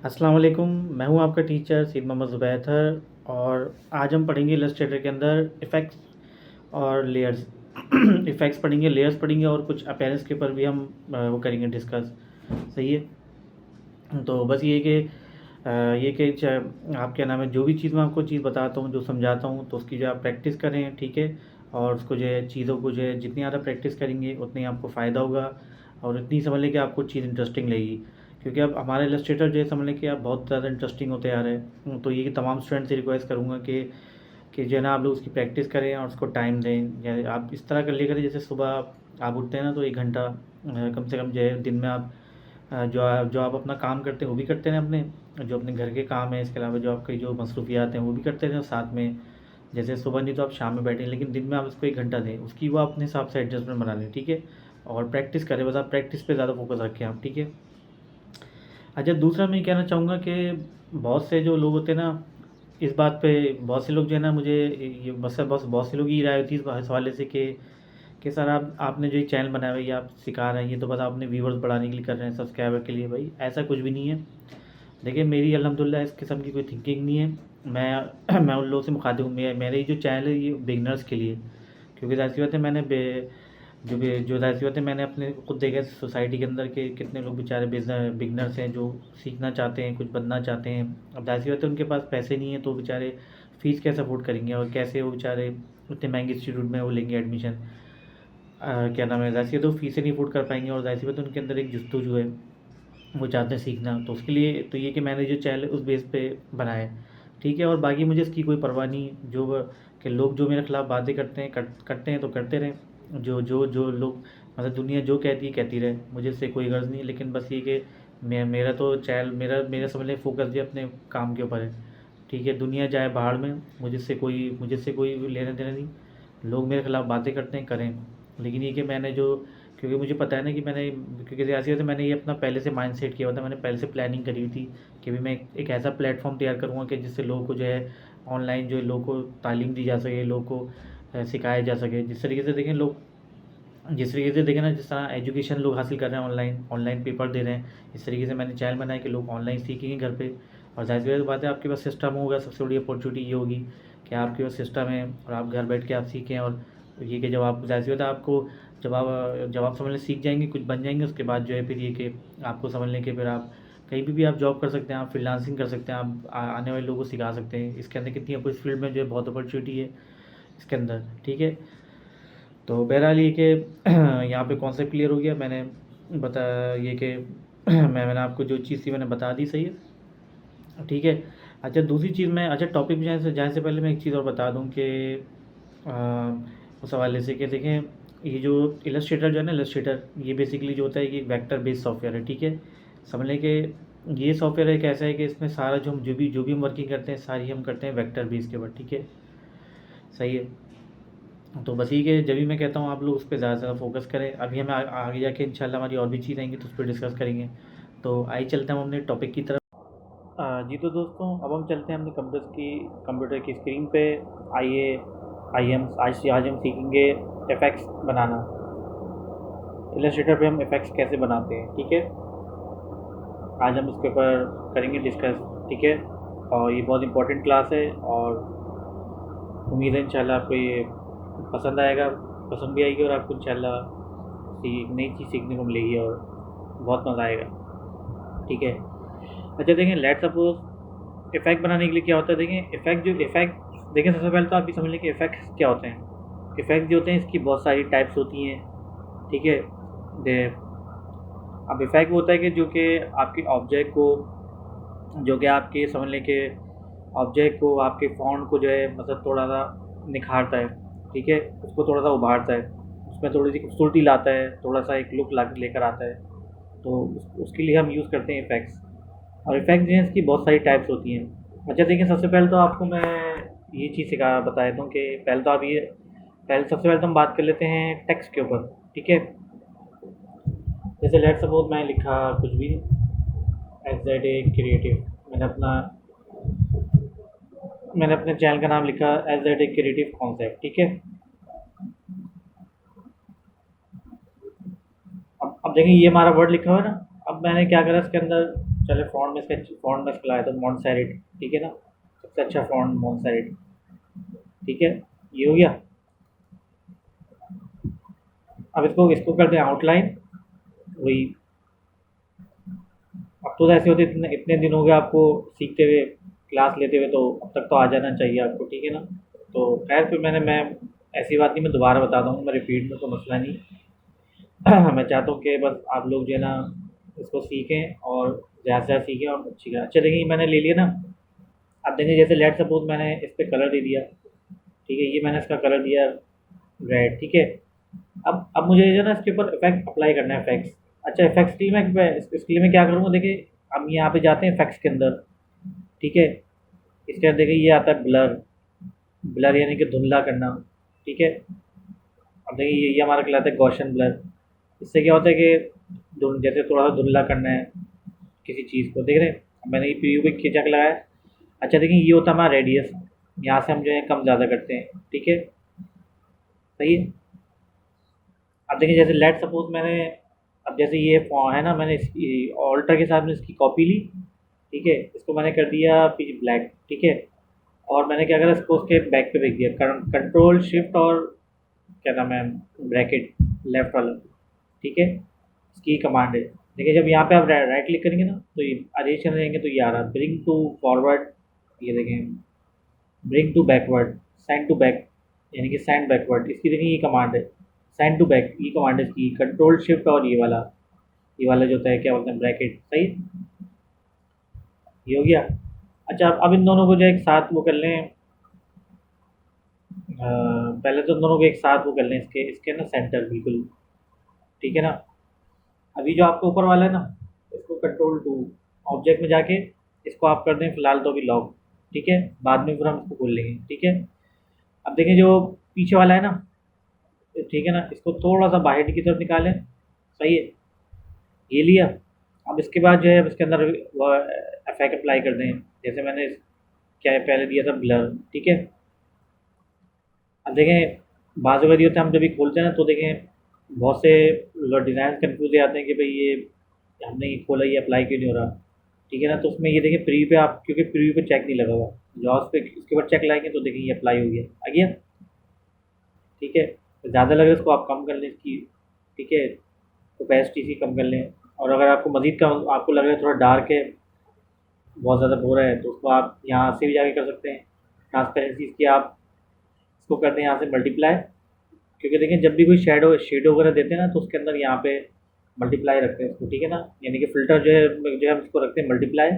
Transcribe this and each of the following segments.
अस्सलाम वालेकुम। मैं हूं आपका टीचर सैयद मोहम्मद ज़ुबैर और आज हम पढ़ेंगे इलस्ट्रेटर के अंदर इफ़ेक्ट्स और लेयर्स। इफ़ेक्ट्स पढ़ेंगे, लेयर्स पढ़ेंगे और कुछ अपीयरेंस के ऊपर भी हम वो करेंगे डिस्कस। सही है। तो बस ये कि ये कि आप क्या नाम है, जो भी चीज़ मैं आपको चीज़ बताता हूँ, जो समझाता हूँ, तो उसकी जो आप प्रैक्टिस करें, ठीक है। और उसको जो है चीज़ों को जो है जितनी ज़्यादा प्रैक्टिस करेंगे उतनी आपको फ़ायदा होगा और इतनी समझ लें कि आपको चीज़ इंटरेस्टिंग लगेगी। क्योंकि अब हमारे इलस्ट्रेटर जो है समझ लें कि आप बहुत ज़्यादा इंटरेस्टिंग होते आ रहे हैं। तो ये तमाम स्टूडेंट से रिक्वेस्ट करूँगा कि जो है ना आप लोग उसकी प्रैक्टिस करें और उसको टाइम दें। या आप इस तरह कर लिया करें, जैसे सुबह आप उठते हैं ना तो 1 घंटा कम से कम जो है दिन में आप जो आप अपना काम करते हैं वो भी करते रहें, अपने जो अपने घर के काम है, इसके अलावा जो आपकी जो मसरूफियात हैं वो भी करते रहें साथ में। जैसे सुबह नहीं तो आप शाम में बैठें, लेकिन दिन में आप उसको 1 घंटा दें, उसकी वो अपने हिसाब से एडजस्टमेंट बना लें, ठीक है। और प्रैक्टिस करें, बस आप प्रैक्टिस पे ज़्यादा फोकस रखें आप, ठीक है। अच्छा, दूसरा मैं ये कहना चाहूँगा कि बहुत से जो लोग होते हैं ना, इस बात पे बहुत से लोग जो है ना मुझे ये बस बस बहुत से लोग ये राय होती है इस हवाले से कि सर आपने जो ये चैनल बनाया है ये आप सिखा रहे हैं, ये तो बस आपने व्यूवर्स बढ़ाने के लिए कर रहे हैं, सब्सक्राइबर के लिए। भाई ऐसा कुछ भी नहीं है। देखिए, मेरी अल्हम्दुलिल्लाह इस किस्म की कोई थिंकिंग नहीं है। मैं उन लोगों से मुखातिब हूँ। मेरे जो चैनल है ये बिगनर्स के लिए। क्योंकि ज़ाहिर सी बात है, मैंने जो ज़ाहिर सी बात है, मैंने अपने खुद देखा है सोसाइटी के अंदर के कितने लोग बेचारे बिगनर्स हैं जो सीखना चाहते हैं, कुछ बनना चाहते हैं। अब ज़ाहिर सी बात है उनके पास पैसे नहीं है, तो बेचारे फ़ीस कैसे अफोर्ड करेंगे और कैसे वो बेचारे इतने महंगे इंस्टीट्यूट में वो लेंगे एडमिशन। क्या नाम है, ज़ाहिर सी बात है वो फ़ीसें नहीं अफोर्ड कर पाएंगे और ज़ाहिर सी बात है उनके अंदर एक जस्तुजू है, वो चाहते हैं सीखना। तो उसके लिए तो ये कि मैंने जो चैनल है उस बेस पे बनाया है, ठीक है। और बाकी मुझे इसकी कोई परवाह नहीं, कि लोग जो मेरे खिलाफ बातें करते हैं तो करते रहें। जो लोग, मतलब दुनिया जो कहती है कहती रहे, मुझे इससे कोई गर्ज़ नहीं। लेकिन बस ये कि मेरा तो चैनल, मेरा मेरा समझ लें फोकस भी अपने काम के ऊपर है, ठीक है। दुनिया जाए बाहर में, मुझे इससे कोई लेना देना नहीं। लोग मेरे खिलाफ बातें करते हैं, करें। लेकिन ये कि मैंने जो, क्योंकि मुझे पता है ना कि क्योंकि ऐसी वजह से मैंने ये अपना पहले से माइंडसेट किया हुआ था, मैंने पहले से प्लानिंग करी हुई थी कि भी मैं एक ऐसा प्लेटफॉर्म तैयार करूँगा कि जिससे लोगों को जो है ऑनलाइन जो है लोगों को तालीम दी जा सके, लोगों को सिखाया जा सके। जिस तरीके से देखें ना, जिस तरह एजुकेशन लोग हासिल कर रहे हैं, ऑनलाइन ऑनलाइन पेपर दे रहे हैं, इस तरीके से मैंने चैनल बनाया कि लोग ऑनलाइन सीखेंगे घर पे। और ज़ाहिर सी बात है, आपके पास सिस्टम होगा, सबसे बड़ी अपॉर्चुनिटी ये होगी कि आपके पास सिस्टम है और आप घर बैठ के आप सीखें। और ये कि जब आप, ज़ाहिर सी बात है, आपको जब आप समझ लें सीख जाएंगे, कुछ बन जाएंगे, उसके बाद जो है फिर ये कि आपको समझ लें कि फिर आप कहीं भी आप जॉब कर सकते हैं, आप फ्रीलांसिंग कर सकते हैं, आप आने वाले लोगों को सिखा सकते हैं। इसके अंदर कितनी आपको इस फील्ड में जो है बहुत अपॉर्चुनिटी है इसके अंदर, ठीक है। तो बहरहाल ये कि यहाँ पे कॉन्सेप्ट क्लियर हो गया। मैंने बताया ये कि मैंने आपको जो चीज़ थी मैंने बता दी, सही है, ठीक है। अच्छा, दूसरी चीज़ मैं, अच्छा टॉपिक में जाने से पहले मैं एक चीज़ और बता दूँ कि उस हवाले से कि देखें, ये जो इलस्ट्रेटर जो है ना, इलस्ट्रेटर ये बेसिकली जो होता है कि एक वेक्टर बेस्ड सॉफ्टवेयर है, ठीक है। समझ लें कि ये सॉफ्टवेयर एक ऐसा है कि इसमें सारा जो भी हम वर्किंग करते हैं सारी हम करते हैं वेक्टर बेस के ऊपर, ठीक है। सही है। तो बस ये कि जब भी मैं कहता हूँ आप लोग उस पे ज़्यादा से ज़्यादा फोकस करें। अभी हमें आगे जाके इंशाल्लाह हमारी और भी चीज़ आएंगी तो उस पर डिस्कस करेंगे। तो आइए चलते हैं हम अपने टॉपिक की तरफ। जी तो दोस्तों, अब हम चलते हैं अपने कंप्यूटर की स्क्रीन पे। आइए, आज हम सीखेंगे इफ़ेक्ट्स बनाना। इलस्ट्रेटर पे हम इफ़ेक्ट्स कैसे बनाते हैं, ठीक है। आज हम इसके ऊपर करेंगे डिस्कस, ठीक है। और ये बहुत इंपॉर्टेंट क्लास है और उम्मीद है इंशाल्लाह आपको ये पसंद आएगा, पसंद भी आएगी और आपको इंशाल्लाह नई चीज़ सीखने को मिलेगी और बहुत मज़ा आएगा, ठीक है। अच्छा देखें, लेट सपोज इफ़ेक्ट बनाने के लिए क्या होता है। देखें, इफ़ेक्ट देखें, सबसे पहले तो आप ये समझ लें कि इफ़ेक्ट्स क्या होते हैं। इफ़ेक्ट जो होते हैं इसकी बहुत सारी टाइप्स होती हैं, ठीक है। दे अब इफ़ेक्ट वो होता है कि जो कि आपके ऑब्जेक्ट को, जो कि आपके समझ लें कि ऑब्जेक्ट को, आपके फ़ॉन्ट को जो है मतलब थोड़ा सा निखारता है, ठीक है। उसको थोड़ा सा उभारता है, उसमें थोड़ी सी खूबसूरती लाता है, थोड़ा सा एक लुक ला लेकर आता है। तो उसके लिए हम यूज़ करते हैं इफ़ेक्ट्स। और इफ़ेक्ट जो है इसकी बहुत सारी टाइप्स होती हैं। अच्छा देखिए, सबसे पहले तो आपको मैं ये चीज़ बता देता हूँ कि पहले सबसे पहले तो हम बात कर लेते हैं टेक्स्ट के ऊपर, ठीक है। जैसे लेट सपोज मैं लिखा कुछ भी, एज ए क्रिएटिव, मैंने अपने चैनल का नाम लिखा एज ए क्रिएटिव कॉन्सेप्ट, ठीक है। अब देखिए, ये हमारा वर्ड लिखा हुआ है ना। अब मैंने क्या करा इसके अंदर, चले फ़ॉन्ट में इसका फ़ॉन्ट में इसका लाया तो मॉन्टसेरेट, ठीक है ना, सबसे अच्छा फ़ॉन्ट मॉन्टसेरेट, ठीक है, ये हो गया। अब इसको इसको करते हैं आउटलाइन, वही। अब तो ऐसे होते इतने इतने दिन हो गए आपको सीखते हुए, क्लास लेते हुए, तो अब तक तो आ जाना चाहिए आपको, ठीक है ना। तो खैर फिर मैं ऐसी बात नहीं, मैं दोबारा बताता हूँ, मैं रिपीट में तो मसला नहीं। मैं चाहता हूँ कि बस आप लोग जो है ना इसको सीखें और ज़्यादा से ज़्यादा सीखें और अच्छी का अच्छा देखिए, मैंने ले लिया ना। अब देखिए जैसे लेट सपोज मैंने इस पर कलर दे दिया, ठीक है, ये मैंने इसका कलर दिया रेड, ठीक है। अब मुझे जो है ना इसके ऊपर इफेक्ट अप्लाई करना है, इफेक्ट्स। अच्छा इफेक्ट्स के लिए इसके लिए मैं क्या करूँगा, देखिए हम यहाँ पे जाते हैं इफेक्ट्स के अंदर, ठीक है। इसके अंदर देखिए ये आता है ब्लर, ब्लर यानी कि धुंधला करना, ठीक है। अब देखिए ये हमारा कहलाता है गॉशन ब्लर। इससे क्या होता है कि जैसे थोड़ा सा धुंधला करना है किसी चीज़ को, देख रहे हैं, अब मैंने ये प्रीव्यू पे खींचा के लगाया। अच्छा देखिए ये होता है हमारा रेडियस, यहाँ से हम जो है कम ज़्यादा करते हैं, ठीक है, सही है। अब देखिए जैसे लेट सपोज मैंने, अब जैसे ये है ना, मैंने इसकी ऑल्टर के साथ में इसकी कॉपी ली, ठीक है, इसको मैंने कर दिया पीच ब्लैक, ठीक है। और मैंने क्या करा, इसको उसके बैक पे रख दिया, कंट्रोल शिफ्ट और क्या नाम है, ब्रैकेट लेफ्ट वाला, ठीक है, इसकी कमांड है। देखिए जब यहाँ पे आप राइट क्लिक करेंगे ना तो ये एडिशन रहेंगे, तो ये आ रहा ब्रिंग टू फॉरवर्ड, ये देखें bring to backward, send to back, यानी कि सेंड बैकवर्ड, इसकी देखिए ये कमांड है, सेंड टू बैक, ये कमांड है इसकी, कंट्रोल शिफ्ट और ये वाला जो होता है क्या बोलते हैं ब्रैकेट, सही, ये हो गया। अच्छा अब इन दोनों को जो एक साथ वो कर लें, पहले तो इन दोनों को एक साथ वो कर लें, इसके इसके ना सेंटर बिल्कुल, ठीक है ना। अभी जो आपको ऊपर वाला है ना, इसको कंट्रोल टू, ऑब्जेक्ट में जाके इसको आप कर दें फिलहाल तो अभी लॉक, ठीक है, बाद में फिर हम इसको खोल लेंगे, ठीक है। अब देखें जो पीछे वाला है ना, ठीक है ना, इसको थोड़ा सा बाहर की तरफ निकालें, सही है, ये लिया। अब इसके बाद जो है अब इसके अंदर इफेक्ट अप्लाई कर दें, जैसे मैंने क्या है, पहले दिया था ब्लर, ठीक है। अब देखें बाज़ अगर ये होता है, हम जब भी खोलते हैं ना तो देखें बहुत से डिज़ाइन कन्फ्यूज हो जाते हैं कि भाई ये हमने ये खोला, ये अप्लाई क्यों नहीं हो रहा, ठीक है ना। तो उसमें ये देखिए प्रीव्यू पे आप, क्योंकि प्रीव्यू पे चेक नहीं लगा हुआ, जॉस पे इसके ऊपर चेक लाएंगे तो देखिए ये अप्लाई हो गया, आ गया, ठीक है। तो ज़्यादा लगे इसको आप कम कर लें इसकी, ठीक है, ओपेसिटी सी कम कर लें। और अगर आपको मज़ीद का आपको लग रहा है थोड़ा डार्क है, बहुत ज़्यादा हो रहा है, तो उसको आप यहाँ से भी जाके कर सकते हैं, ट्रांसपेरेंसी इसकी आप इसको कर दें यहाँ से मल्टीप्लाई, क्योंकि देखिए जब भी कोई शेड वगैरह देते हैं ना तो उसके अंदर यहाँ पे मल्टीप्लाई रखते हैं इसको, ठीक है ना, यानी कि फ़िल्टर जो है हम इसको रखते हैं मल्टीप्लाई।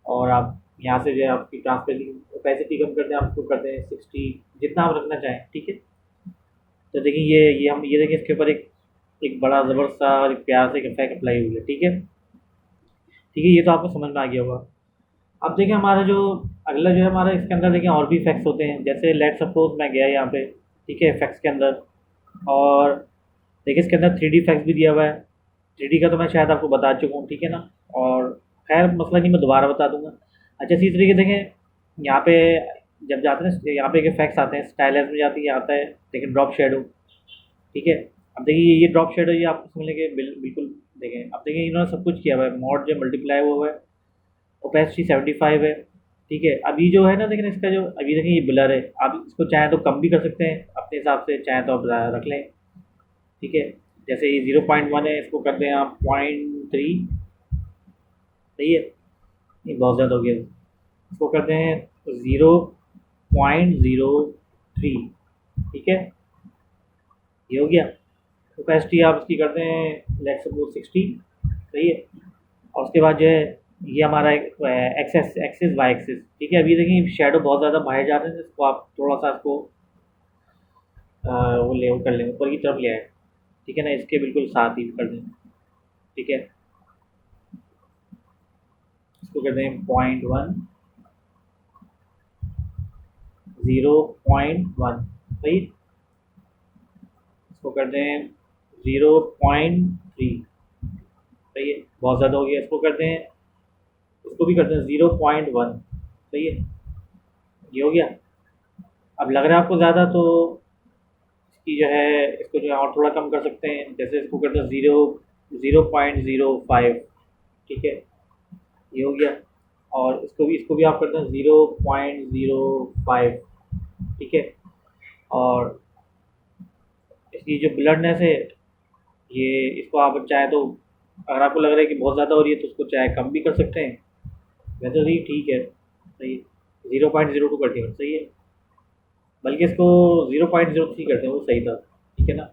और आप यहाँ से जो है आपकी ट्रांसपेरेंसी ओपेसिटी कम करते हैं, आप इसको करते हैं 60, जितना आप रखना चाहें, ठीक है। तो देखिए ये हम ये देखिए इसके ऊपर एक एक बड़ा ज़बरदस्त सा और एक प्यार से एक इफेक्ट अप्लाई हुई है, ठीक है, ठीक है, ये तो आपको समझ में आ गया होगा। अब देखिए हमारा जो अगला जो है हमारा, इसके अंदर देखिए और भी इफेक्ट्स होते हैं, जैसे लेट सपोज मैं गया यहाँ पे, ठीक है, इफेक्ट्स के अंदर, और देखिए इसके अंदर 3D इफेक्ट्स भी दिया हुआ है। 3D का तो मैं शायद आपको बता चुका हूँ, ठीक है ना, और खैर मसला नहीं, मैं दोबारा बता दूंगा। अच्छा इसी तरीके देखें यहाँ पे जब जाते हैं यहाँ पे एक इफेक्ट्स आते हैं, स्टाइलर्स में जाती है, आता है देखिए ड्रॉप शेडो, ठीक है। अब देखिए ये ड्रॉप शेडो ये आपको समझ लेंगे बिल्कुल। देखें अब देखिए इन्होंने सब कुछ किया हुआ है, मॉड जो मल्टीप्लाई हुआ है, ओपेसिटी 75 है, ठीक है। अभी जो है ना देखिए इसका जो अभी देखिए ये ब्लर है, आप इसको चाहें तो कम भी कर सकते हैं अपने हिसाब से, चाहें तो आप रख लें, ठीक है। जैसे ये 0.1 है, इसको कर दें आप 0.3, सही है, ये बहुत ज़्यादा हो गया, इसको कर दें 0.03, ठीक है, ये हो गया। कैपेसिटी आप इसकी करते हैं लेट्स सपोज 60, सही है। और उसके बाद जो है ये हमारा एक्सेस एक्सिस वाई एक्सिस, ठीक है। अभी देखिए शेडो बहुत ज़्यादा बाहर जा रहे हैं, इसको आप थोड़ा सा इसको वो कर लें, ऊपर की तरफ ले आए, ठीक है ना, इसके बिल्कुल साथ ही कर दें, ठीक है। इसको कर दें 0.1, 0.1, सही, इसको कर दें 0.3, सही है, बहुत ज़्यादा हो गया, इसको कर दें, इसको भी कर दें 0.1, सही है, ये हो गया। अब लग रहा है आपको ज़्यादा, तो इसकी जो है इसको जो है और थोड़ा कम कर सकते हैं, जैसे इसको कर दें 0.05, ठीक है, ये हो गया। और इसको भी आप करते हैं 0.05, ठीक है। और इसकी जो ब्लडनेस है, ये इसको आप चाहे तो, अगर आपको लग रहा है कि बहुत ज़्यादा हो रही है तो उसको चाहे कम भी कर सकते हैं। वैसे तो ये ठीक है, सही है। 0.02 कर दिया, सही है। बल्कि इसको 0.03 करते हैं, वो सही था, ठीक है ना।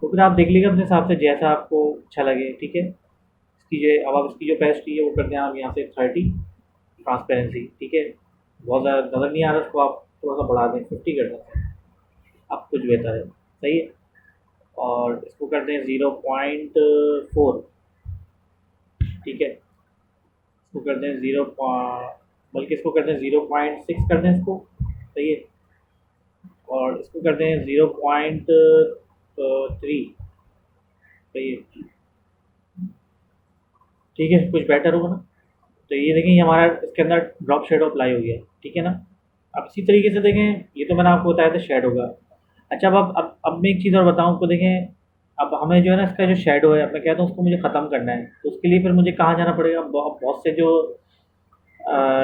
तो फिर आप देख लीजिए अपने हिसाब से जैसा आपको अच्छा लगे, ठीक है। इसकी जो अब आप इसकी जो पेस्ट्री है वो करते हैं आप यहाँ से 30 ट्रांसपेरेंसी, ठीक है। बहुत ज़्यादा नज़र नहीं आ रहा, उसको आप थोड़ा सा बढ़ा दें, 50 कर दें, अब कुछ बेहतर है, सही है। और इसको करते हैं 0.4, ठीक है। इसको करते हैं बल्कि इसको करते हैं 0.6 कर दें इसको, सही है। और इसको करते हैं 0.3, सही है। ठीक है, कुछ बेटर होगा ना। तो ये देखें, ये हमारा इसके अंदर ड्रॉप शेडो अप्लाई हो गया, ठीक है ना। अब इसी तरीके से देखें, ये तो मैंने आपको बताया था शेडो का। अच्छा, अब मैं एक चीज़ और बताऊँ आपको, देखें। अब हमें जो है ना, इसका जो शेडो है, अब मैं कहता हूँ उसको मुझे ख़त्म करना है, तो उसके लिए फिर मुझे कहाँ जाना पड़ेगा। बहुत से जो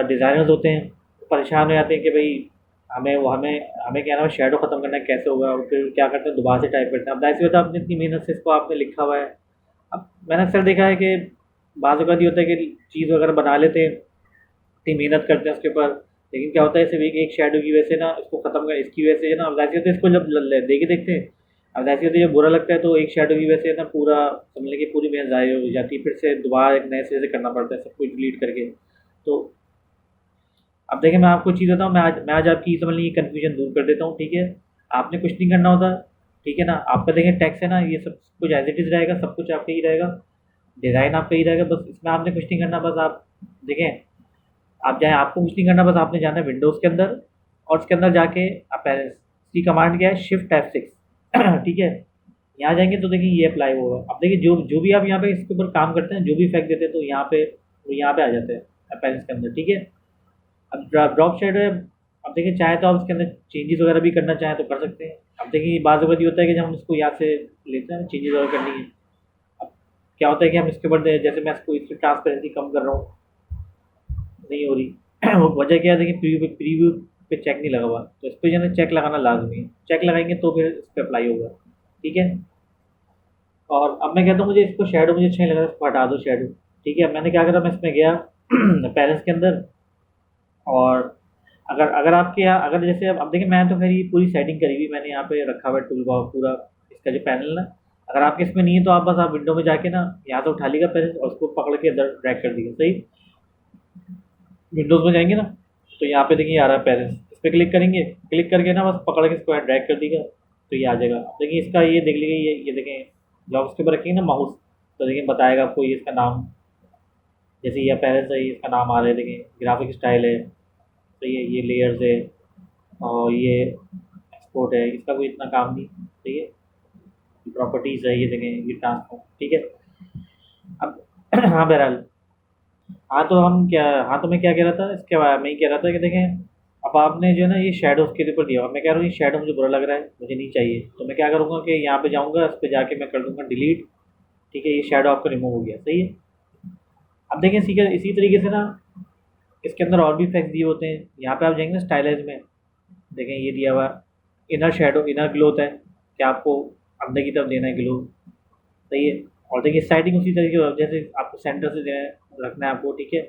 डिज़ाइनर्स होते हैं परेशान हो जाते हैं कि भाई हमें क्या नाम है, शेडो ख़त्म करना है, कैसे होगा। और फिर क्या करते हैं, दोबारा से टाइप करते हैं। अब जाहिर सी बात है, आपने इतनी मेहनत से इसको आपने लिखा हुआ है। अब मैंने अक्सर देखा है कि बाज़ अवत ये होता है कि चीज़ वगैरह बना लेते हैं, इतनी मेहनत करते हैं उसके ऊपर, लेकिन क्या होता है, सिर्फ एक शेडो की वजह से ना इसको ख़त्म कर, इसकी वजह से ना, अब जाहिर सी बात है इसको जब देखे देखते हैं, अब जाहिर सी बात है जब बुरा लगता है तो एक शेडो की वजह से ना पूरा समझ लें कि पूरी मेहनत ज़ाया हो जाती है, फिर से दोबारा एक नए सिरे से करना पड़ता है सब कुछ डिलीट करके। तो अब देखिए, मैं आपको चीज़ बताऊँ, मैं आज आपकी समझ लीजिए कन्फ्यूजन दूर कर देता हूँ, ठीक है। आपने कुछ नहीं करना होता, ठीक है ना। आपका देखिए टैक्स है ना, ये सब कुछ एज इट इज़ रहेगा, सब कुछ आपका ही रहेगा, डिज़ाइन आपका ही रहेगा, बस इसमें आपने कुछ नहीं करना। बस आप देखें, आप जाएँ, आपको कुछ नहीं करना, बस आपने जाना है विंडोज़ के अंदर, और उसके अंदर जाके अपेरेंस की कमांड क्या है, शिफ्ट F6 ठीक है। यहाँ जाएंगे तो देखिए ये अप्लाई होगा। अब देखिए, जो जो भी आप यहाँ पे इसके ऊपर काम करते हैं, जो भी इफेक्ट देते हैं, तो यहाँ पे वो यहाँ पे आ जाते हैं अपेरेंस के अंदर, ठीक है। अब ड्रॉप शेडो है। अब देखिए, चाहे तो आप इसके अंदर चेंजेस वगैरह भी करना चाहें तो कर सकते हैं। अब देखिए, बाज़ वक़्त ये होता है कि जब हम इसको यहाँ से लेते हैं, चेंजेस वगैरह करनी है। अब क्या होता है कि हम इसके ऊपर जैसे मैं इसको इसकी ट्रांसपेरेंसी कम कर रहा हूँ, नहीं हो रही वो वजह क्या है, देखिए प्रीव्यू पे चेक नहीं लगा हुआ, तो इस पर जो है चेक लगाना लाजमी है। चेक लगाएंगे तो फिर इस पर अप्लाई होगा, ठीक है। और अब मैं कहता हूँ, मुझे इसको शेडो मुझे अच्छा नहीं लग रहा, इसको हटा दो शेडो, ठीक है। मैंने क्या करा, मैं इसमें गया पेरेंट्स के अंदर, और अगर अगर आपके यहाँ, अगर जैसे अब देखिए, मैं तो खैर ये पूरी सेटिंग करी हुई मैंने यहाँ पे रखा हुआ है टूल बॉक्स पूरा, इसका जो पैनल ना। अगर आपके इसमें नहीं है तो आप बस आप विंडो में जाके ना यहाँ से उठा लीजिएगा पेरेंट्स, और उसको पकड़ के इधर ड्रैग कर दीजिए, सही। विंडोज़ में जाएंगे ना, तो यहाँ पे देखिए आ रहा है पेरेंट्स, इस पर क्लिक करेंगे, क्लिक करके ना बस पकड़ के इसको ड्रैग कर दीजिएगा, तो ये आ जाएगा। अब देखिए इसका ये देख लीजिए, ये देखें, ब्लॉक्स के ऊपर रखिए ना माउस, तो देखिए बताएगा आपको ये इसका नाम, जैसे ये पेरेंट्स है, ये इसका नाम आ रहा है, देखिए ग्राफिक स्टाइल है, तो ये लेयर्स है, और ये एक्सपोर्ट है, इसका कोई इतना काम नहीं, ठीक है। प्रॉपर्टीज़ है, ये देखें, ये ट्रांसफॉर्म, ठीक है। अब हाँ, बहरहाल, हाँ तो हम क्या हाँ तो मैं क्या कह रहा था, इसके बारे में ही कह रहा था कि देखें, अब आपने जो है ना ये शेडो उसके ऊपर दिया हुआ, मैं कह रहा हूँ ये शेडो मुझे बुरा लग रहा है, मुझे नहीं चाहिए, तो मैं क्या करूँगा कि यहाँ पे जाऊँगा, इस पर जाके मैं कर दूँगा डिलीट, ठीक है। ये शेडो आपका रिमूव हो गया, सही है। अब देखें, इसी तरीके से ना इसके अंदर और भी इफेक्ट्स दिए होते हैं। यहाँ पे आप जाएंगे ना स्टाइलाइज में, देखें ये दिया हुआ इनर शेडो, इनर ग्लो होता है, कि आपको अंदर की तरफ देना है ग्लो, सही है। और देखिए साइडिंग उसी तरीके से, जैसे आपको सेंटर से देना रखना है आपको, ठीक है।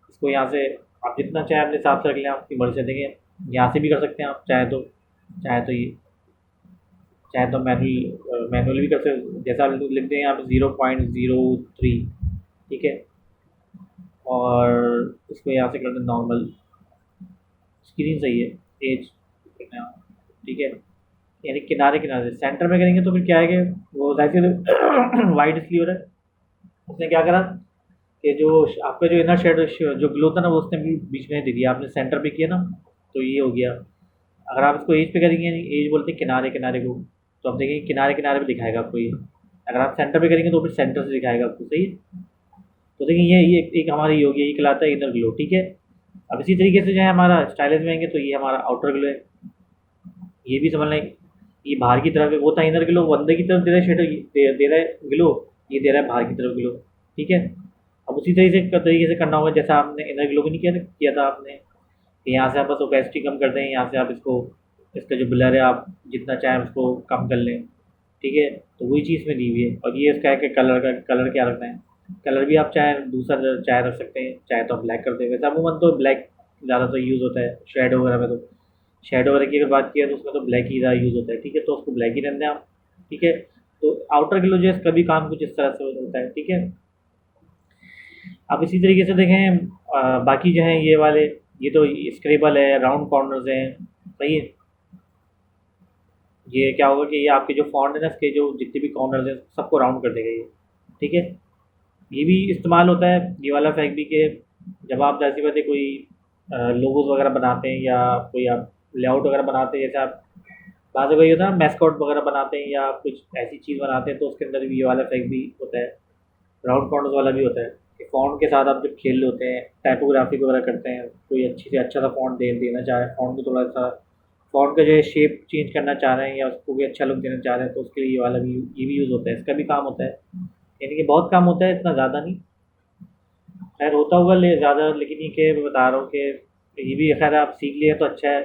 इसको यहाँ से आप जितना चाहे अपने हिसाब से रख लें, आपकी मर्ज़ी से। देखिए यहाँ से भी कर सकते हैं आप, चाहे तो मैनुअली भी कर सकते, जैसा आप लिख दें यहाँ पे 0.03, ठीक है। और इसको यहाँ से कर दें नॉर्मल, स्क्रीन सही है, एज, ठीक है। यानी किनारे किनारे, सेंटर में करेंगे तो फिर क्या है कि वो जाहिर वाइट इसलिए हो रहा है, उसने क्या करा कि जो आपका जो इनर शेडो जो ग्लो था ना, वो उसने भी बीच में दे दिया, आपने सेंटर पे किया ना, तो ये हो गया। अगर आप इसको एज पे करेंगे, एज बोलते हैं किनारे किनारे को, तो आप देखेंगे किनारे किनारे पे दिखाएगा आपको ये। अगर आप सेंटर पे करेंगे तो फिर सेंटर से दिखाएगा आपको, सही है। तो देखिए ये एक हमारी ये हो गया, ये कहलाता है इनर ग्लो, ठीक है। अब इसी तरीके से जो है हमारा स्टाइलिश में आएंगे, तो ये हमारा आउटर ग्लो है, ये भी समझ लें, ये बाहर की तरफ है, वो था इनर ग्लो, वो अंदर की तरफ दे रहा है शेडो, दे रहा है ग्लो, ये दे रहा है बाहर की तरफ ग्लो, ठीक है। अब उसी तरीके से करना होगा जैसा आपने इनर ग्लो नहीं किया था आपने, कि यहाँ से आप बस ओपेसिटी कम कर दें, यहाँ से आप इसको, इसका जो ब्लर है आप जितना चाहें उसको कम कर लें, ठीक है। तो वही चीज़ में दी हुई है। और ये इसका है कि कलर क्या रखना है, कलर भी आप चाहे दूसरा चाहे रख सकते हैं, चाहे तो आप ब्लैक कर दें। वैसे अमूमन तो ब्लैक ज़्यादातर यूज़ होता है शेडो वगैरह में, तो शेडो वगैरह की अगर बात किया तो उसमें तो ब्लैक ही ज़्यादा यूज़ होता है, ठीक है। तो उसको ब्लैक ही रहने दें आप, ठीक है। तो आउटर ग्लो जो है इसका भी काम कुछ इस तरह से होता है, ठीक है। आप इसी तरीके से देखें बाकी जो हैं ये वाले, ये तो स्क्रेबल है, राउंड कॉर्नर्स हैं, सही है। ये क्या होगा कि ये आपके जो फॉन्ट है ना, इसके जो जितने भी कॉर्नर्स हैं सबको राउंड कर देगा ये, ठीक है। ये भी इस्तेमाल होता है ये वाला फैक्ट भी, कि जब आप जैसी बात है कोई लोगोज वगैरह बनाते हैं या कोई आप लेआउट वगैरह बनाते हैं, जैसे आप बाद में होता है मैस्कॉट वगैरह बनाते हैं या कुछ ऐसी चीज़ बनाते हैं, तो उसके अंदर भी ये वाला फैक्ट भी होता है, राउंड कॉर्नर्स वाला भी होता है कि फ़ॉन्ट के साथ आप जब खेल होते हैं, टाइपोग्राफी वगैरह करते हैं, कोई अच्छी से अच्छा सा फ़ॉन्ट देना चाह रहे हैं, फ़ॉन्ट को थोड़ा सा फ़ॉन्ट का जो है शेप चेंज करना चाह रहे हैं या उसको भी अच्छा लुक देना चाह रहे हैं, तो उसके लिए ये भी यूज़ होता है, इसका भी काम होता है। यानी कि बहुत काम होता है, इतना ज़्यादा नहीं, खैर होता होगा ज़्यादा, लेकिन ये कि मैं बता रहा हूँ कि ये भी खैर आप सीख लिए तो अच्छा है,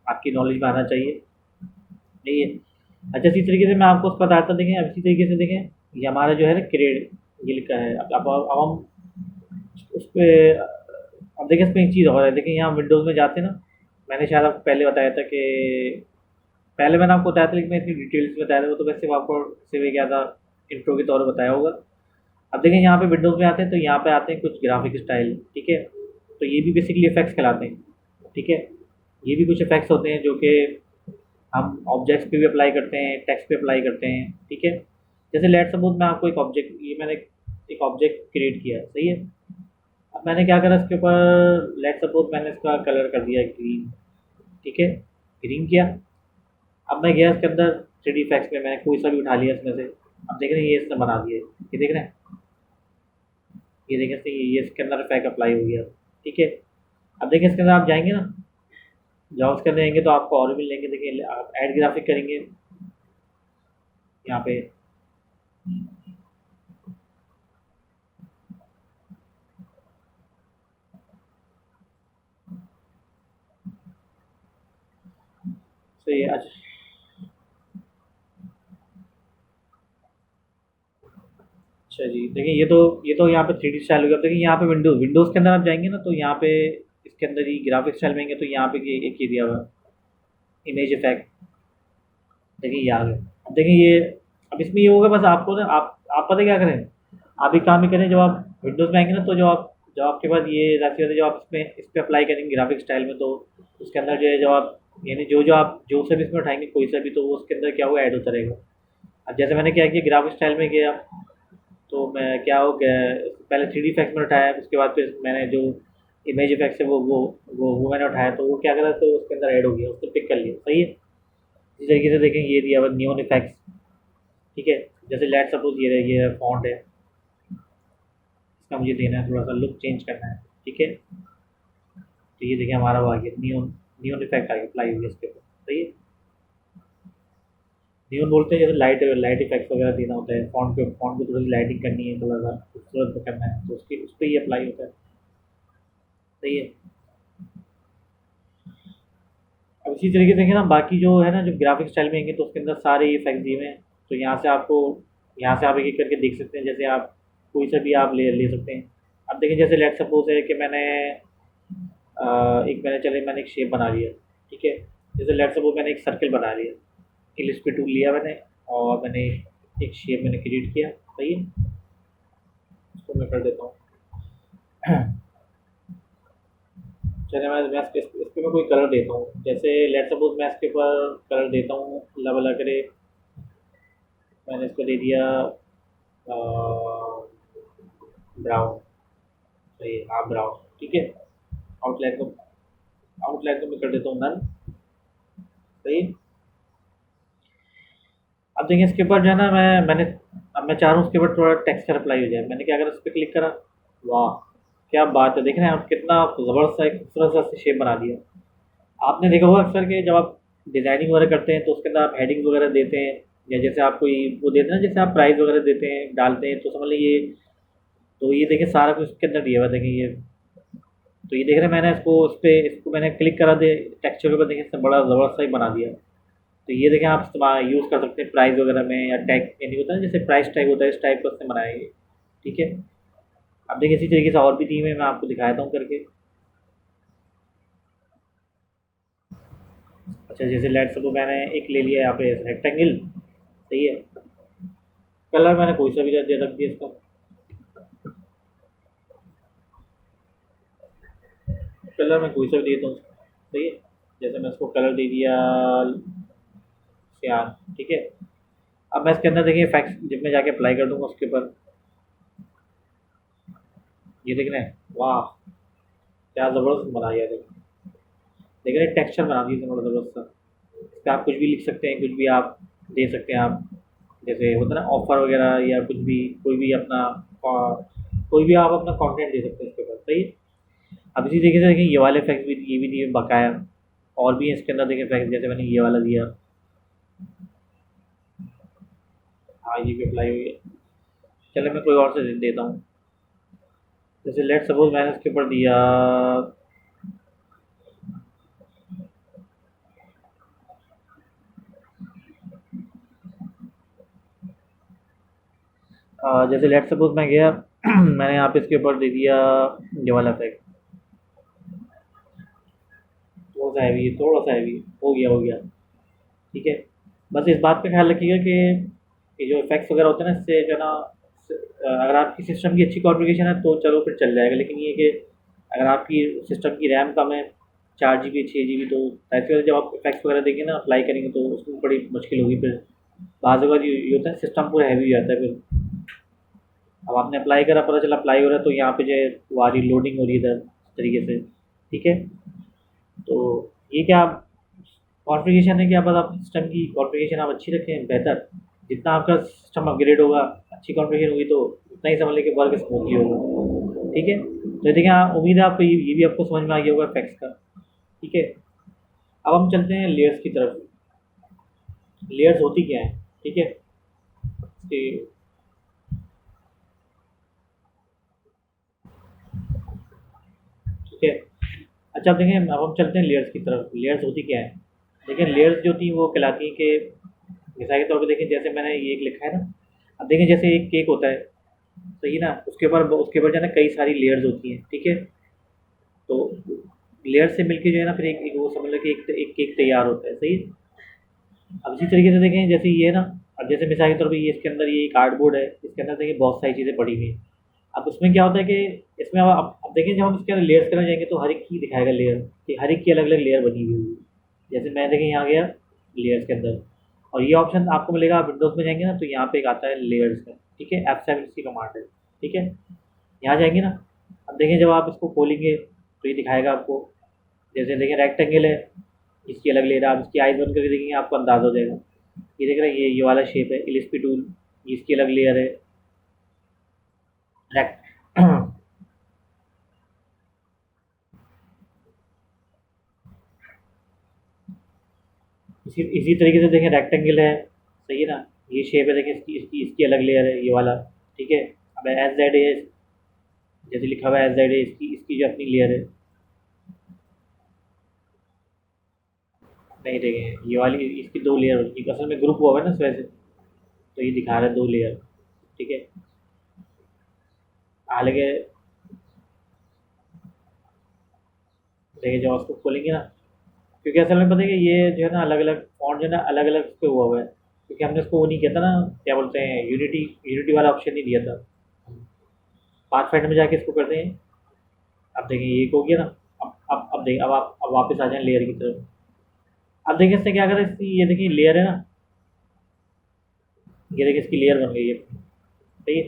आपकी नॉलेज में आना चाहिए, नहीं है। अच्छा, इसी तरीके से मैं आपको उसका बताता, देखें अब इसी तरीके से देखें, ये हमारा जो है ना क्रेड ये लिखा है। अब हम उस पर, अब देखिए इसमें एक चीज़ और है, देखिए यहाँ विंडोज़ में जाते हैं ना, मैंने शायद आपको पहले बताया था कि पहले मैंने आपको बताया था, लेकिन मैं इतनी डिटेल्स में बताया था, वो तो वैसे आपको सिर्फ क्या था, इंट्रो के तौर पर बताया होगा। अब देखें यहाँ पे विंडोज़ में आते हैं तो यहाँ पे आते हैं कुछ ग्राफिक स्टाइल, ठीक है। तो ये भी बेसिकली इफेक्ट्स कहलाते हैं, ठीक है। ये भी कुछ इफेक्ट्स होते हैं जो कि हम ऑब्जेक्ट्स पे भी अप्लाई करते हैं, टेक्स्ट पे अप्लाई करते हैं, ठीक है। जैसे लेट सपोज मैं आपको एक ऑब्जेक्ट, ये मैंने एक ऑब्जेक्ट क्रिएट किया, सही है। अब मैंने क्या करा इसके ऊपर, लेट सपोज मैंने इसका कलर कर दिया ग्रीन, ठीक है, ग्रीन किया। अब मैं गया इसके अंदर 3D इफेक्ट्स में, मैंने कोई सा भी उठा लिया इसमें से, अब देख रहे हैं ये इसने बना दिया, ये देख रहे हैं, ये देखें ये इसके अंदर इफेक्ट अप्लाई हो गया, ठीक है। अब देखिए इसके अंदर आप जाएंगे ना, जॉब्स उसके अंदर जाएंगे तो आपको और भी मिलेंगे। देखिए आप ऐड ग्राफिक करेंगे यहाँ पे, सही है। अच्छा जी, देखिए ये तो यहाँ पे 3D स्टाइल हो गया। अब देखिए यहाँ पे विंडोज़ के अंदर आप जाएंगे ना, तो यहाँ पे इसके अंदर ही ग्राफिक स्टाइल में, तो यहाँ पे एक ही दिया हुआ इमेज इफेक्ट, देखिए ये आ गया। अब देखिए ये, अब इसमें ये होगा बस आपको ना, आप पता क्या करें, आप एक काम ही करें, जब आप विंडोज़ में आएंगे ना, तो जब आपके पास ये राशि होती है, जब आप इस पर अप्लाई करेंगे ग्राफिक स्टाइल में, तो उसके अंदर जो है, जब आप यानी जो आप जो सा भी इसमें उठाएंगे कोई सा भी, तो वो उसके अंदर क्या हुआ ऐड होता रहेगा। अब जैसे मैंने क्या किया, ग्राफिक स्टाइल में गया, तो मैं क्या हो गया, पहले 3D इफेक्ट में उठाया, उसके बाद फिर मैंने जो इमेज इफेक्ट है वो मैंने उठाया, तो वो क्या करा, तो उसके अंदर ऐड हो गया, उसको पिक कर लिया, सही है। इस तरीके से देखें ये दिया हुआ नियॉन इफेक्ट्स, ठीक है। जैसे लेट सपोज ये फॉन्ट है, इसका मुझे देना है थोड़ा सा लुक चेंज करना है, ठीक है। तो ये देखिए हमारा वो आ गया नियॉन, नियॉन इफेक्ट आ गया, अप्लाई हो गया इसके ऊपर, सही है। नियॉन बोलते हैं जैसे लाइट इफेक्ट्स वगैरह देना होता है, फॉन्ट को थोड़ी लाइटिंग करनी है, थोड़ा सा खूबसूरत करना है, तो उसके उस पर ही अप्लाई होता है, सही है। अब इसी तरीके से देखें ना, बाकी जो है ना, जो ग्राफिक स्टाइल में आएंगे तो उसके अंदर सारे इफेक्ट दिए हुए हैं, तो यहाँ से आप एक एक करके देख सकते हैं, जैसे आप कोई सा भी आप ले सकते हैं। अब देखिए जैसे लेट सपोज है कि मैंने एक शेप बना लिया, ठीक है। जैसे लेट सपोज मैंने एक सर्कल बना लिया, इलिस्ट्रेट टूल लिया मैंने, और मैंने एक शेप मैंने क्रिएट किया, सही है। इसको मैं कर देता हूँ चलिए मैं इस पे मैं कोई कलर देता हूँ, जैसे लेट सपोज मैं इसके ऊपर कलर देता हूँ, अल्लाह भला करे, मैंने इसको दे दिया ब्राउन, सही है, हाँ ब्राउन, ठीक है। आउटलाइन को आउटलाइन को मैं कर देता हूँ नन, सही है। अब देखिए इसके ऊपर जो है ना, अब मैं चाह रहा हूँ उसके ऊपर थोड़ा टेक्सचर अप्लाई हो जाए, मैंने क्या करा, उस पर क्लिक करा, वाह क्या बात है, देख रहे हैं आप कितना ज़बरदस्त सा एक खूबसूरत सा शेप बना दिया। आपने देखा होगा अक्सर कि जब आप डिज़ाइनिंग वगैरह करते हैं तो उसके अंदर आप हेडिंग्स वगैरह देते हैं, या जैसे आप कोई वो देते हैं ना, जैसे आप प्राइस वगैरह देते हैं डालते हैं, तो समझ लीजिए तो ये देखिए सारा कुछ इसके अंदर दिया हुआ है, देखिए ये। तो ये देख रहे हैं, मैंने इसको मैंने क्लिक करा दे टेक्सचर के ऊपर, देखिए इसने बड़ा ज़बरदस्त सा ही बना दिया। तो ये देखें, आप इस्तेमाल यूज़ कर सकते हैं प्राइस वगैरह में, या टैग यानी होता है ना, जैसे प्राइस टैग होता है, इस टाइप का उसने बनाया ये। ठीक है। अब देखिए इसी तरीके से और भी थीम है, मैं आपको दिखाता हूँ करके। अच्छा, जैसे लेट्स सपोज मैंने एक ले लिया यहाँ पे रेक्टेंगल, सही है। कलर मैंने कोई सा भी दे रख दिया इसका। कलर मैं कोई सा भी देता हूँ, सही है। जैसे मैं इसको कलर दे दिया सियान, ठीक है। अब मैं इसके अंदर देखिए इफेक्ट्स जब मैं जाके अप्लाई कर दूंगा उसके ऊपर, ये देख रहे हैं, वाह क्या ज़बरदस्त बना दिया। देख रहे हैं टेक्सचर बना दिया इसने बड़ा ज़बरदस्त सा। इस पर आप कुछ भी लिख सकते हैं, कुछ भी आप दे सकते हैं आप, जैसे होता है ना ऑफ़र वगैरह, या कुछ भी, कोई भी अपना कोई भी आप अपना कंटेंट दे सकते हैं इसके ऊपर, सही है। अब इसी तरीके से देखिए ये वाले इफेक्ट्स भी, ये भी दिए बकाया, और भी है इसके अंदर देखिए इफेक्ट, जैसे मैंने ये वाला दिया। हाँ, ये भी अप्लाई हुई है। चलो मैं कोई और से दे देता हूँ। जैसे लेट सपोज मैंने इसके ऊपर दिया जैसे लेट सपोज मैं गया मैंने यहाँ पे इसके ऊपर दे दिया ये वाला इफेक्ट, थोड़ा सा हैवी, थोड़ा सा हैवी, हो गया। ठीक है। बस इस बात का ख्याल रखिएगा कि ये जो इफेक्ट्स वगैरह होते हैं ना, इससे जो है ना, अगर आपकी सिस्टम की अच्छी कॉन्फ़िगरेशन है तो चलो फिर चल जाएगा, लेकिन ये कि अगर आपकी सिस्टम की रैम कम है, 4 GB 6 GB, तो ऐसे में जब आप इफेक्ट्स वगैरह देंगे ना, अप्लाई करेंगे, तो उसमें बड़ी मुश्किल होगी फिर। बाज़ बार ये होता है सिस्टम पूरा हैवी हो जाता है फिर। अब आपने अप्लाई करा, पता चला अप्लाई हो रहा है, तो यहाँ पे जो है वो आ रही लोडिंग हो रही है इधर इस तरीके से। ठीक है। तो ये क्या कॉन्फ़िगरेशन है कि आप बस आप सिस्टम की कॉन्फ़िगरेशन आप अच्छी रखें, बेहतर। जितना आपका सिस्टम अपग्रेड होगा, अच्छी कॉन्फ़िगरेशन होगी, तो उतना ही समझ लें कि वर्क स्मूथली होगा। ठीक है। तो ये देखिए, हाँ, उम्मीद है आपको ये भी आपको समझ में आ गया होगा इफेक्ट्स का। ठीक है। अब हम चलते हैं लेयर्स की तरफ। लेयर्स होती क्या है? ठीक है। कि ठीक है। अच्छा, अब देखें, अब हम चलते हैं लेयर्स की तरफ। लेयर्स होती क्या है? देखिए लेयर्स जो थी वो कहलाती हैं कि मिसाल के तौर पे देखें, जैसे मैंने ये एक लिखा है ना, अब देखें जैसे एक केक होता है, सही ना, उसके ऊपर जो है ना कई सारी लेयर्स होती हैं। ठीक है। तो लेयर से मिलके जो है ना, फिर एक वो समझ लो कि एक केक तैयार होता है, सही है। अब इसी तरीके से देखें, जैसे ये है ना, अब जैसे मिसाल के तौर पे ये इसके अंदर ये कार्डबोर्ड है, इसके अंदर देखिए बहुत सारी चीज़ें पड़ी हुई हैं। अब उसमें क्या होता है कि इसमें अब देखिए, जब हम इसके अंदर लेयर्स करने जाएंगे तो हर एक की दिखाएगा लेयर, कि हर एक की अलग अलग लेयर बनी हुई है। जैसे मैं देखिए यहाँ गया लेयर्स के अंदर, और ये ऑप्शन आपको मिलेगा, आप विंडोज़ में जाएंगे ना, तो यहाँ पे एक आता है लेयर्स का। ठीक है। F7 इसकी कमांड है। ठीक है। यहाँ जाएंगे ना, अब देखिए जब आप इसको खोलेंगे तो ये दिखाएगा आपको, जैसे देखिए रेक्टेंगल है, इसकी अलग लेयर है। आप इसकी आइज बंद करके देखेंगे, आपको अंदाज़ा हो जाएगा। ये देख रहे हैं, ये वाला शेप है इलिप्स टूल, इसकी अलग लेयर है। रेक्ट इसी तरीके से देखें रेक्टेंगल है, सही है ना, ये शेप है, देखें इसकी अलग लेयर है, ये वाला। ठीक है। अब एज जेड है, जैसे लिखा हुआ है एज जेड है, इसकी इसकी जो अपनी लेयर है। नहीं देखें, ये वाली इसकी 2 लेयर होगी, असल में ग्रुप हुआ है ना इस वजह से, तो ये दिखा रहा है 2 लेयर। ठीक है। हालांकि देखिए जब उसको खोलेंगे ना, क्योंकि असल में पता है कि ये जो है ना अलग अलग फॉन्ट जो है ना अलग अलग पे हुआ हुआ है, क्योंकि हमने उसको वो नहीं किया था ना, क्या बोलते हैं, यूनिटी यूनिटी वाला ऑप्शन नहीं दिया था। पाथफाइंडर में जाके इसको करते हैं। अब देखिए ये एक हो गया ना। अब देखिए, अब आप अब वापस आ जाएं लेयर की तरफ। अब देखिए इससे क्या करें, इसकी ये देखिए लेयर है ना, ये देखिए इसकी लेयर बन गई है, सही है।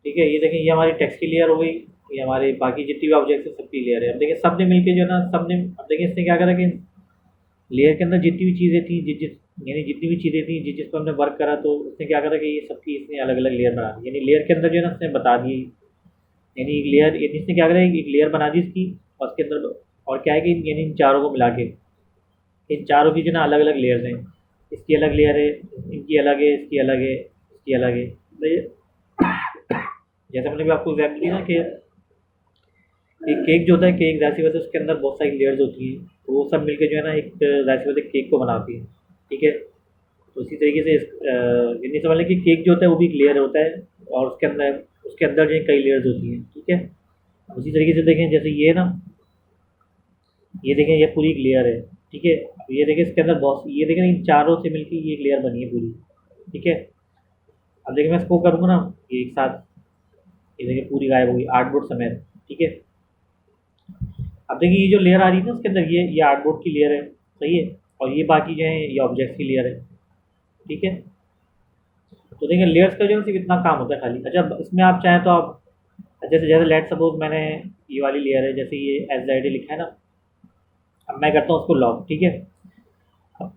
ठीक है। ये देखिए, ये हमारी टेक्स्ट की लेयर हो गई, ये हमारे बाकी जितनी भी ऑब्जेक्ट्स है सबकी लेयर है। अब देखिए सबने मिलके जो है ना, सबने, अब देखिए इसने क्या करा कि लेयर के अंदर जितनी भी चीज़ें थी, जिस जिस यानी जितनी भी चीज़ें थी जिस जिस पर हमने वर्क करा, तो उसने क्या करा कि ये सबकी इसने अलग अलग लेयर बना दी, यानी लेयर के अंदर जो है ना उसने बता दी, यानी लेयर, यानी इसने क्या करा, एक लेयर बना दी इसकी, और उसके अंदर और क्या है कि यानी इन चारों को मिला के, इन चारों की जो ना अलग अलग लेयर्स हैं। इसकी अलग लेयर है, इनकी अलग है, इसकी अलग है, इसकी अलग है। तो ये जैसे मैंने भी आपको एग्जाम्पल दी ना कि एक केक जो होता है, केक जाहिर सी बात है उसके अंदर बहुत सारी लेयर्स होती हैं, तो वो सब मिलके जो है ना एक जाहिर सी बात है केक को बनाती है। ठीक है, तो उसी तरीके से ये नहीं समझ लें कि केक जो होता है वो भी एक लेयर होता है, और उसके अंदर जो है कई लेयर्स होती हैं। ठीक है, उसी तरीके से देखें, जैसे ये ना, ये देखें ये पूरी एक लेयर है। ठीक है, अब ये देखें इसके अंदर बहुत, ये देखें इन चारों से मिलकर ये एक लेयर बनी है पूरी। ठीक है, अब देखिए मैं इसको करूँगा ना, ये एक साथ, ये देखिए पूरी गायब होगी आर्टबोर्ड समेत। ठीक है, अब देखिए ये जो लेयर आ रही है ना उसके अंदर, ये आर्टबोर्ड की लेयर है, सही है, और ये बाकी जो है ये ऑब्जेक्ट्स की लेयर है। ठीक है, तो देखिए लेयर्स का जो है सिर्फ इतना काम होता है खाली। अच्छा, इसमें आप चाहें तो आप, जैसे जैसे लेट सपोज मैंने ये वाली लेयर है, जैसे ये एच लिखा है ना, अब मैं करता हूँ उसको लॉक। ठीक है, अब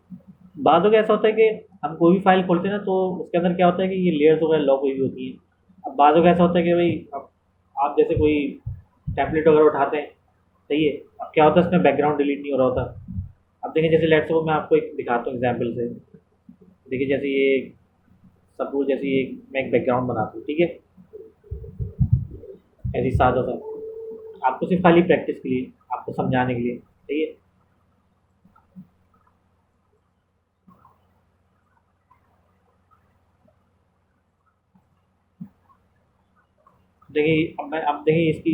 बाद में ऐसा होता है कि हम कोई भी फाइल खोलते हैं ना, तो उसके अंदर क्या होता है कि ये लेयर्स वगैरह लॉक हुई होती हैं। अब बाद में ऐसा होता है कि भाई अब आप जैसे कोई टेम्पलेट वगैरह उठाते हैं, सही है, अब क्या होता है इसमें बैकग्राउंड डिलीट नहीं हो रहा होता। अब देखिए जैसे लेट्स सपोज मैं आपको एक दिखाता हूँ एग्जाम्पल से। देखिए जैसे ये सपोज जैसे ये मैं एक बैकग्राउंड बनाता हूँ। ठीक है, ऐसे ही सादा सा, आपको सिर्फ खाली प्रैक्टिस के लिए, आपको समझाने के लिए, सही है। देखिए अब देखिए इसकी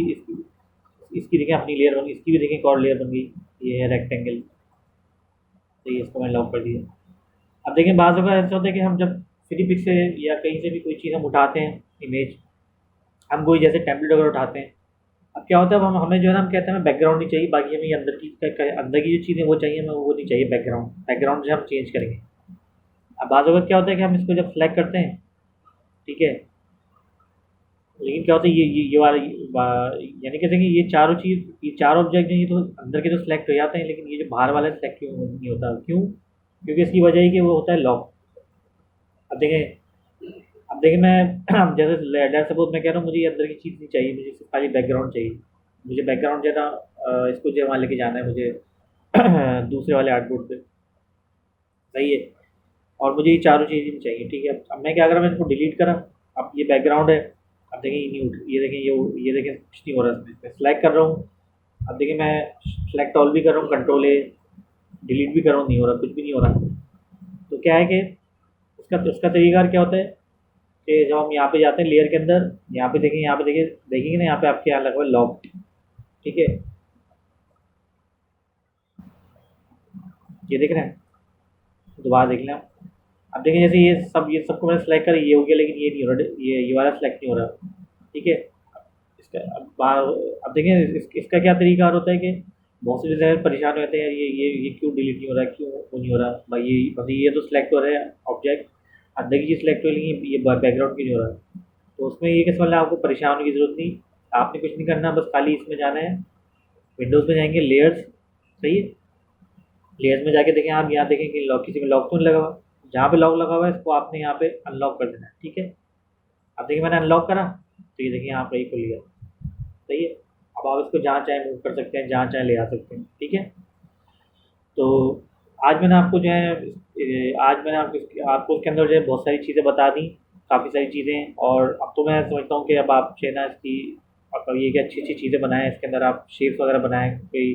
इसकी देखिए अपनी लेयर बन गई, इसकी भी देखिए एक और लेयर बन गई, ये है रेक्टेंगल। तो ये इसको मैंने लॉक कर दिया। अब देखिए बाज़ दफ़ा ऐसा होता है कि हम जब फ्री पिक से या कहीं से भी कोई चीज़ हम उठाते हैं, इमेज, हम कोई जैसे टेम्पलेट वगैरह उठाते हैं। अब क्या होता है, अब हम हमें जो है ना, हम कहते हैं हमें बैकग्राउंड नहीं चाहिए, बाकी हमें ये अंदर की जो चीज़ें वो चाहिए, हमें वो नहीं चाहिए बैकग्राउंड। बैकग्राउंड जो है हम चेंज करेंगे। अब बाज़ वक़्त क्या होता है कि हम इसको जब सेलेक्ट करते हैं, ठीक है, लेकिन क्या होता है ये वाला यानी कहते हैं कि ये चार ऑब्जेक्ट हैं, ये तो अंदर के तो सिलेक्ट हो जाते हैं, लेकिन ये जो बाहर वाला सिलेक्ट क्यों नहीं होता, क्यों? क्योंकि इसकी वजह है कि वो होता है लॉक। अब देखें, अब देखिए मैं अब जैसे लेट सपोज मैं कह रहा हूँ मुझे ये अंदर की चीज़ नहीं चाहिए, मुझे सिर्फ खाली बैकग्राउंड चाहिए। मुझे बैकग्राउंड जो है ना, इसको जो है वहाँ लेके जाना है मुझे दूसरे वाले आर्टबोर्ड पे, सही है, और मुझे ये चारों चीज़ें नहीं चाहिए। ठीक है, अब मैं क्या करा, मैं इसको डिलीट करा। अब ये बैकग्राउंड है, अब देखिए ये नहीं उठ, ये देखें ये देखें कुछ नहीं हो रहा इसमें। मैं सेलेक्ट कर रहा हूँ, अब देखिए मैं सेलेक्ट ऑल भी कर रहा हूँ, कंट्रोल ए, डिलीट भी कर रहा हूँ, नहीं हो रहा, कुछ भी नहीं हो रहा। तो क्या है कि उसका उसका तरीका क्या होता है कि जब हम यहाँ पे जाते हैं लेयर के अंदर, यहाँ पे देखें, यहाँ पे देखिए, देखेंगे ना यहाँ पे आपके यहाँ लगा हुआ है लॉक। ठीक है, ये देख रहे हैं, दोबारा देख लें आप। अब देखिए जैसे ये सबको मैंने सेलेक्ट करा, ये हो गया, लेकिन ये नहीं हो रहा, ये वाला सेलेक्ट नहीं हो रहा। ठीक है, इसका अब देखें इसका क्या तरीका और होता है कि बहुत से जगह परेशान हो जाते हैं, यार ये क्यों डिलीट नहीं हो रहा, क्यों वो नहीं हो रहा भाई, ये बस ये तो सिलेक्ट हो रहा है ऑब्जेक्ट, अंदर की चीज़ सिलेक्ट हो, लेकिन ये बैकग्राउंड क्यों नहीं हो रहा। तो उसमें ये कैसे, मतलब आपको परेशान होने की ज़रूरत नहीं, आपने कुछ नहीं करना, बस खाली इसमें जाना है, विंडोज़ में जाएंगे, लेयर्स, सही है, लेयर्स में जाके देखें आप, यहाँ देखें कि लॉक, किसी में लॉक तो नहीं लगा हुआ, जहाँ पे लॉक लगा हुआ है इसको आपने यहाँ पे अनलॉक कर देना है। ठीक है, अब देखिए मैंने अनलॉक करा, तो ये देखिए यहाँ पे ही खुल गया, सही है। अब आप इसको जहाँ चाहे मूव कर सकते हैं, जहाँ चाहे ले आ सकते हैं। ठीक है, तो आज मैंने आपको जो है आज मैंने आपको उसके अंदर जो है बहुत सारी चीज़ें बता दी, काफ़ी सारी चीज़ें, और अब तो मैं समझता हूँ कि अब आप जो है ना इसकी, मतलब ये कि अच्छी अच्छी चीज़ें बनाएं, इसके अंदर आप शेप्स वगैरह बनाएं, कोई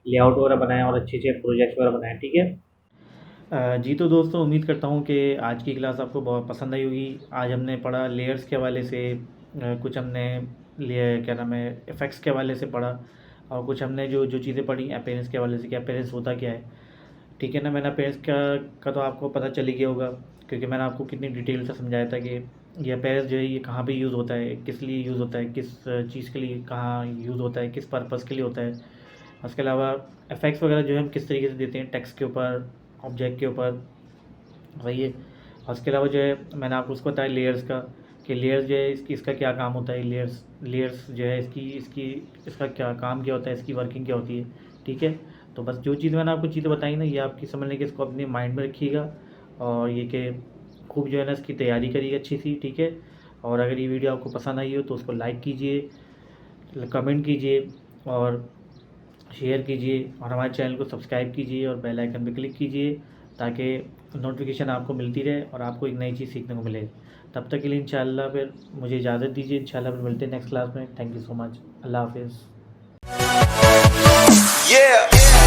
लेआउट वगैरह बनाएं, और अच्छे अच्छे प्रोजेक्ट्स वगैरह बनाएं। ठीक है, जी तो दोस्तों, उम्मीद करता हूँ कि आज की क्लास आपको बहुत पसंद आई होगी। आज हमने पढ़ा लेयर्स के हवाले से, कुछ हमने लिए क्या नाम है इफ़ेक्ट्स के हवाले से पढ़ा, और कुछ हमने जो जो चीज़ें पढ़ी अपीयरेंस के हवाले से कि अपीयरेंस होता क्या है। ठीक है ना, मैंने अपीयरेंस का तो आपको पता चल ही गया होगा, क्योंकि मैंने आपको कितनी डिटेल से समझाया था कि ये अपीयरेंस जो है ये कहाँ पे यूज़ होता है, किस लिए यूज़ होता है, किस चीज़ के लिए कहाँ यूज़ होता है, किस पर्पज़ के लिए होता है। उसके अलावा इफ़ेक्ट्स वगैरह जो है हम किस तरीके से देते हैं, टेक्स्ट के ऊपर, ऑब्जेक्ट के ऊपर, वही है। और उसके अलावा जो है मैंने आपको उसको बताया लेयर्स का, कि लेयर्स जो है इसका क्या काम होता है, लेयर्स लेयर्स जो है इसका क्या काम क्या होता है, इसकी वर्किंग क्या होती है। ठीक है, तो बस जो चीज़ मैंने आपको चीज़ें बताई ना, ये आपकी समझने के, इसको अपने माइंड में रखिएगा, और ये कि खूब जो है ना इसकी तैयारी करिए अच्छी सी। ठीक है, और अगर ये वीडियो आपको पसंद आई हो तो उसको लाइक कीजिए, कमेंट कीजिए, और शेयर कीजिए, और हमारे चैनल को सब्सक्राइब कीजिए, और बेल आइकन पर क्लिक कीजिए, ताकि नोटिफिकेशन आपको मिलती रहे और आपको एक नई चीज़ सीखने को मिले। तब तक के लिए इंशाल्लाह फिर मुझे इजाज़त दीजिए। इंशाल्लाह फिर मिलते हैं नेक्स्ट क्लास में। Thank you so much. अल्लाह हाफिज़। Yeah.